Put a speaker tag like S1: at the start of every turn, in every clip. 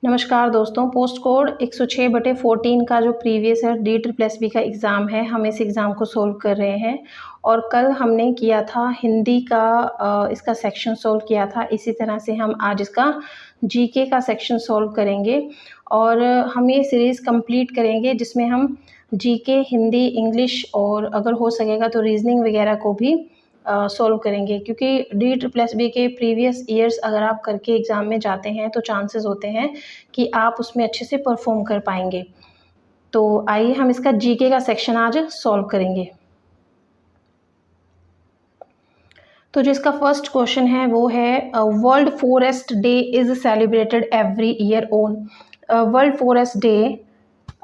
S1: नमस्कार दोस्तों, post code 106/14 का जो प्रीवियस है DSSB का एग्ज़ाम है, हम इस एग्ज़ाम को सोल्व कर रहे हैं। और कल हमने किया था हिंदी का इसका सेक्शन सोल्व किया था। इसी तरह से हम आज इसका जीके का सेक्शन सोल्व करेंगे और हम ये सीरीज़ कंप्लीट करेंगे जिसमें हम जीके, हिंदी, इंग्लिश और अगर हो सकेगा तो रीजनिंग वगैरह को भी सोल्व करेंगे, क्योंकि DSSB के प्रीवियस ईयर्स अगर आप करके एग्ज़ाम में जाते हैं तो चांसेस होते हैं कि आप उसमें अच्छे से परफॉर्म कर पाएंगे। तो आइए हम इसका जीके का सेक्शन आज सॉल्व करेंगे। तो जो इसका फर्स्ट क्वेश्चन है वो है world forest day is celebrated every year on. World forest day,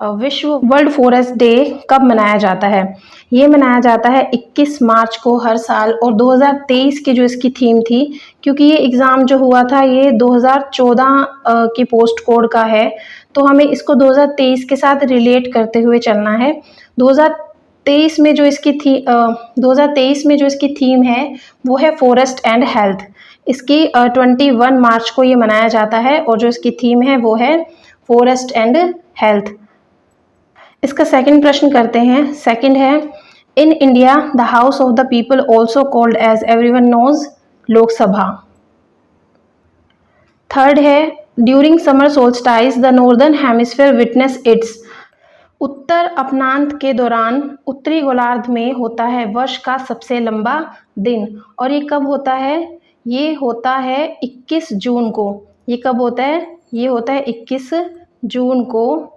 S1: विश्व वर्ल्ड फॉरेस्ट डे कब मनाया जाता है? ये मनाया जाता है 21 मार्च को हर साल। और 2023 की जो इसकी थीम थी, क्योंकि ये एग्ज़ाम जो हुआ था ये 2014 की पोस्ट कोड का है, तो हमें इसको 2023 के साथ रिलेट करते हुए चलना है। 2023 में जो इसकी थीम है वो है फॉरेस्ट एंड हेल्थ। इसकी 21 मार्च को ये मनाया जाता है और जो इसकी थीम है वो है फॉरेस्ट एंड हेल्थ। इसका सेकंड प्रश्न करते हैं। सेकंड है, in India the house of the people also called as everyone knows, Lok Sabha. Third है, during summer solstice the northern hemisphere witness its. उत्तर अपनांत के दौरान उत्तरी गोलार्ध में होता है वर्ष का सबसे लंबा दिन। और ये कब होता है? ये होता है 21 जून को। ये कब होता है? ये होता है 21 जून को।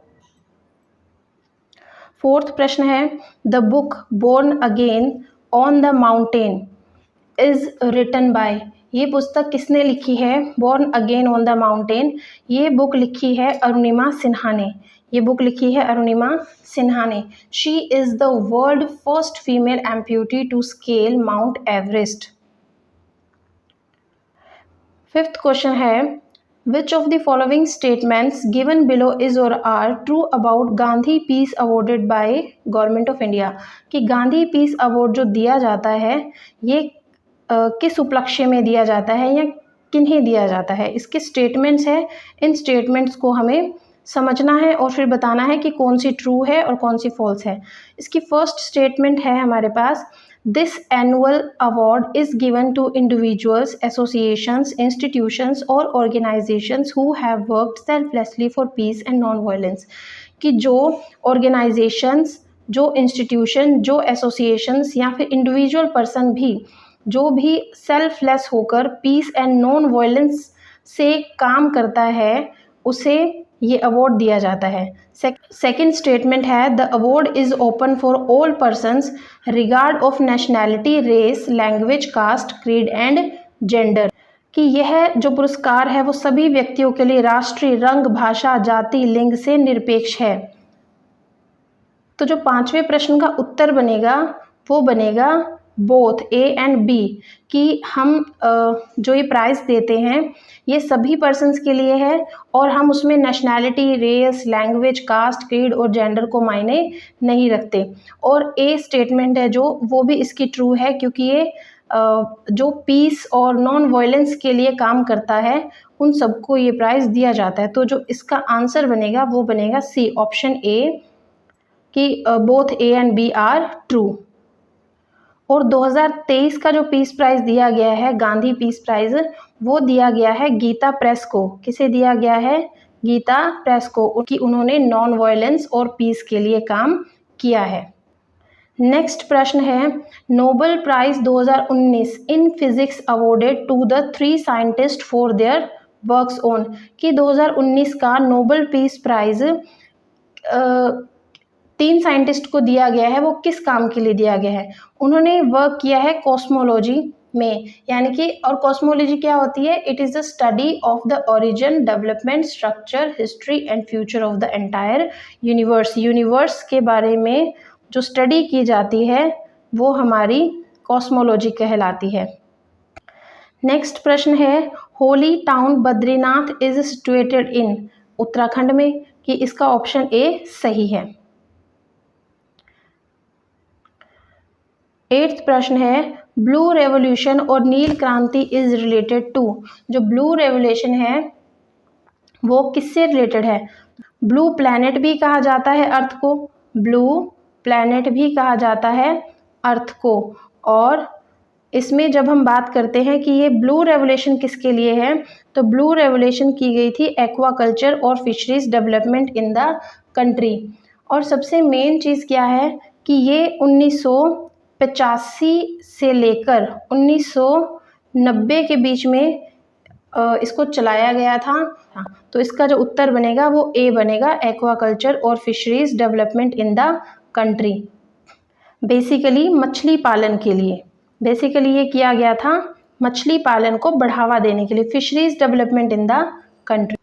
S1: फोर्थ प्रश्न है, the book Born Again on the Mountain is written by. ये पुस्तक किसने लिखी है? Born Again on the Mountain, ये बुक लिखी है अरुणिमा सिन्हा ने। ये बुक लिखी है अरुणिमा सिन्हा ने। She is the world first female amputee to scale Mount Everest. Fifth question है, Which of the following statements given below is or are true about Gandhi peace awarded by government of India? कि Gandhi peace award जो दिया जाता है ये किस उपलक्ष्य में दिया जाता है या किन्हें दिया जाता है? इसके स्टेटमेंट्स है, इन स्टेटमेंट्स को हमें समझना है और फिर बताना है कि कौन सी ट्रू है और कौन सी फॉल्स है। इसकी फर्स्ट स्टेटमेंट है हमारे पास, This annual award is given to individuals, associations, institutions or organizations who have worked selflessly for peace and non-violence। कि जो organizations, जो institution, जो associations या फिर individual person भी जो भी selfless होकर peace and non-violence से काम करता है उसे ये अवार्ड दिया जाता है। सेकेंड स्टेटमेंट है, the award is open for all persons regard of nationality, race, language, caste, creed and gender. कि यह जो पुरस्कार है वो सभी व्यक्तियों के लिए राष्ट्रीय, रंग, भाषा, जाति, लिंग से निरपेक्ष है। तो जो पांचवें प्रश्न का उत्तर बनेगा वो बनेगा बोथ ए एंड बी, कि हम जो ये प्राइज़ देते हैं ये सभी पर्सन्स के लिए है और हम उसमें nationality, race, language, caste, creed और जेंडर को मायने नहीं रखते। और ए स्टेटमेंट है जो वो भी इसकी ट्रू है, क्योंकि ये जो पीस और नॉन वायलेंस के लिए काम करता है उन सबको ये प्राइज़ दिया जाता है। तो जो इसका आंसर बनेगा वो बनेगा सी, ऑप्शन ए, कि both A and B are true. और 2023 का जो पीस प्राइज़ दिया गया है, गांधी पीस प्राइज़, वो दिया गया है गीता प्रेस को। किसे दिया गया है? गीता प्रेस को, कि उन्होंने नॉन वायलेंस और पीस के लिए काम किया है। नेक्स्ट प्रश्न है, Nobel prize 2019 in physics awarded to the 3 scientist for their works on. कि 2019 का नोबेल पीस प्राइज़ 3 साइंटिस्ट को दिया गया है। वो किस काम के लिए दिया गया है? उन्होंने वर्क किया है कॉस्मोलॉजी में, यानी कि, और कॉस्मोलॉजी क्या होती है? It is the study of the origin, development, structure, history and future of the entire universe. Universe के बारे में जो स्टडी की जाती है वो हमारी कॉस्मोलॉजी कहलाती है। नेक्स्ट प्रश्न है, Holi town Badrinath is situated इन, उत्तराखंड में। कि इसका ऑप्शन ए सही है। 8th प्रश्न है, ब्लू रेवोल्यूशन और नील क्रांति इज रिलेटेड टू। जो ब्लू रेवोल्यूशन है वो किससे रिलेटेड है? ब्लू प्लैनेट भी कहा जाता है अर्थ को, ब्लू प्लैनेट भी कहा जाता है अर्थ को। और इसमें जब हम बात करते हैं कि ये ब्लू रेवोल्यूशन किसके लिए है, तो ब्लू रेवोल्यूशन की गई थी एक्वाकल्चर और fisheries development in the country. और सबसे मेन चीज़ क्या है कि ये 1985 से लेकर 1990 के बीच में इसको चलाया गया था। तो इसका जो उत्तर बनेगा वो ए बनेगा, एक्वाकल्चर और fisheries development in the country. Basically मछली पालन के लिए, बेसिकली ये किया गया था मछली पालन को बढ़ावा देने के लिए, fisheries development in the country.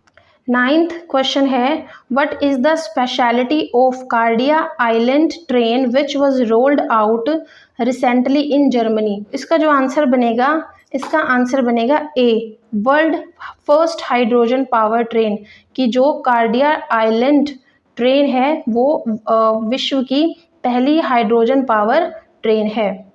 S1: 9th question है, what is the speciality of Coradia island train which was rolled out recently in Germany? इसका जो आंसर बनेगा, इसका आंसर बनेगा A, world first hydrogen power train. की जो कार्डिया आइलैंड ट्रेन है वो विश्व की पहली हाइड्रोजन पावर ट्रेन है।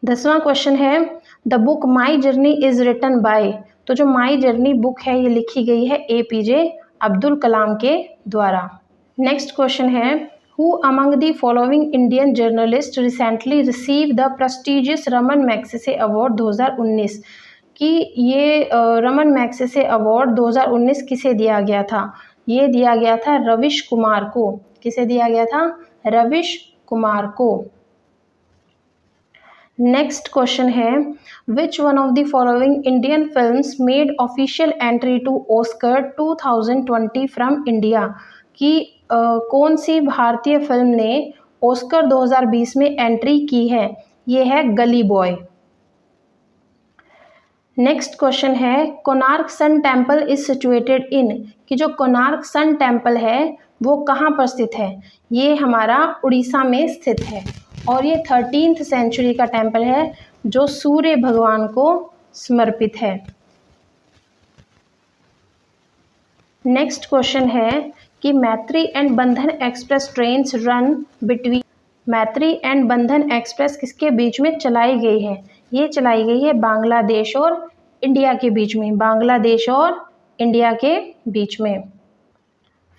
S1: 10वां क्वेश्चन है, the book My Journey is written by. तो जो माई जर्नी बुक है ये लिखी गई है APJ अब्दुल कलाम के द्वारा। नेक्स्ट क्वेश्चन है, who among the following Indian journalist recently receive the prestigious Raman Magsaysay award 2019? कि ये रमन मैग्सेसे अवार्ड 2019 किसे दिया गया था? ये दिया गया था रविश कुमार को। किसे दिया गया था? रविश कुमार को। नेक्स्ट क्वेश्चन है, which one of the following Indian films made official entry to Oscar 2020 from India? कि कौन सी भारतीय फिल्म ने ऑस्कर 2020 में एंट्री की है? ये है गली बॉय। नेक्स्ट क्वेश्चन है, Konark sun temple is situated in? कि जो कोणार्क सन टेम्पल है वो कहाँ पर स्थित है? ये हमारा उड़ीसा में स्थित है और ये 13th सेंचुरी का टेम्पल है जो सूर्य भगवान को समर्पित है। नेक्स्ट क्वेश्चन है कि मैत्री एंड बंधन एक्सप्रेस ट्रेन्स रन बिटवीन? मैत्री एंड बंधन एक्सप्रेस किसके बीच में चलाई गई है? ये चलाई गई है बांग्लादेश और इंडिया के बीच में, बांग्लादेश और इंडिया के बीच में।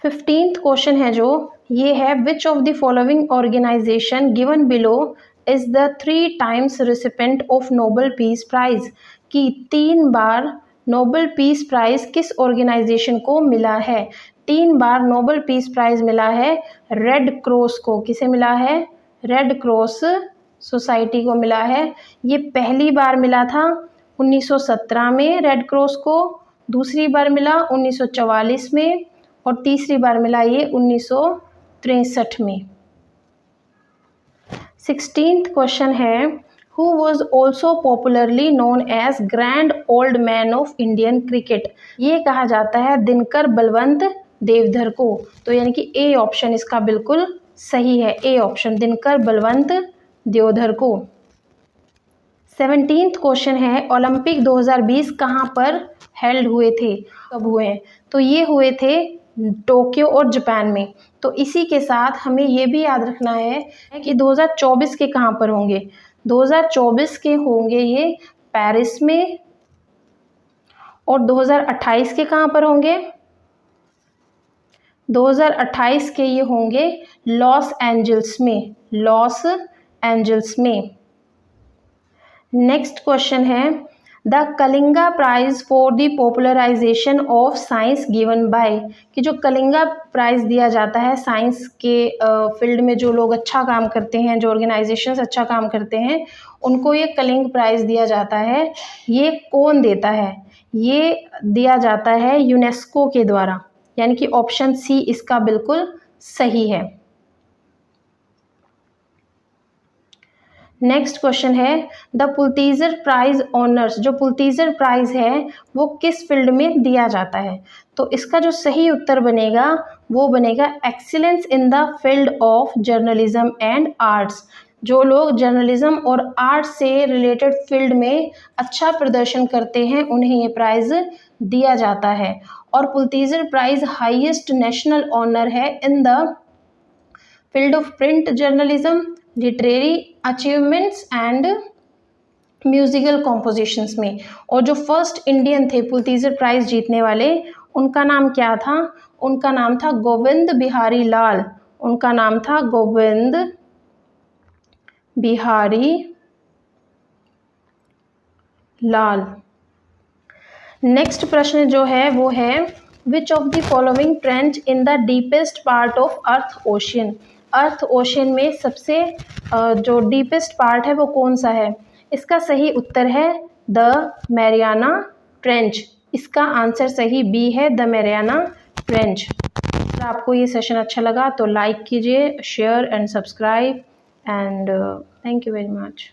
S1: 15th क्वेश्चन है जो ये है, which of the following organization given below is the 3 times recipient of Nobel peace prize? कि 3 बार नोबेल पीस प्राइज किस ऑर्गेनाइजेशन को मिला है? 3 बार नोबेल पीस प्राइज मिला है रेड क्रॉस को। किसे मिला है? रेड क्रॉस सोसाइटी को मिला है। ये पहली बार मिला था 1917 में रेड क्रॉस को, दूसरी बार मिला 1944 में और तीसरी बार मिला ये 1963 में। 16th क्वेश्चन है, who was also popularly known as grand old man of Indian cricket? ये कहा जाता है दिनकर बलवंत देवधर को। तो यानी कि ए ऑप्शन इसका बिल्कुल सही है, ए ऑप्शन दिनकर बलवंत देवधर को। 17th क्वेश्चन है, ओलंपिक 2020 कहाँ पर हेल्ड हुए थे? कब हुए हैं? तो ये हुए थे टोक्यो और जापान में। तो इसी के साथ हमें ये भी याद रखना है कि 2024 के कहाँ पर होंगे? 2024 के होंगे ये पेरिस में और 2028 के कहाँ पर होंगे? 2028 के ये होंगे लॉस एंजल्स में, लॉस एंजल्स में। नेक्स्ट क्वेश्चन है, the Kalinga prize for the popularization of science given by? कि जो कलिंगा प्राइज दिया जाता है साइंस के फील्ड में, जो लोग अच्छा काम करते हैं, जो ऑर्गेनाइजेशंस अच्छा काम करते हैं, उनको ये कलिंग प्राइज दिया जाता है। ये कौन देता है? ये दिया जाता है यूनेस्को के द्वारा, यानी कि ऑप्शन सी इसका बिल्कुल सही है। नेक्स्ट क्वेश्चन है, द पुलित्जर प्राइज ऑनर्स? जो पुलित्जर प्राइज है वो किस फील्ड में दिया जाता है? तो इसका जो सही उत्तर बनेगा वो बनेगा excellence in the field of journalism and arts. जो लोग जर्नलिज्म और आर्ट से रिलेटेड फील्ड में अच्छा प्रदर्शन करते हैं उन्हें ये प्राइज दिया जाता है। और Pulitzer prize highest national honour है in the field of print journalism, literary achievements and musical compositions में। और जो फर्स्ट इंडियन थे पुलित्जर प्राइज़ जीतने वाले, उनका नाम क्या था? उनका नाम था गोविंद बिहारी लाल। उनका नाम था गोविंद बिहारी लाल। नेक्स्ट प्रश्न जो है वो है which of the following trench in the deepest part of earth ocean. Earth ocean में सबसे जो डीपेस्ट पार्ट है वो कौन सा है? इसका सही उत्तर है द मैरियाना ट्रेंच। इसका आंसर सही बी है, द मैरियाना ट्रेंच। अगर आपको ये सेशन अच्छा लगा तो लाइक कीजिए, share and subscribe, and thank you very much.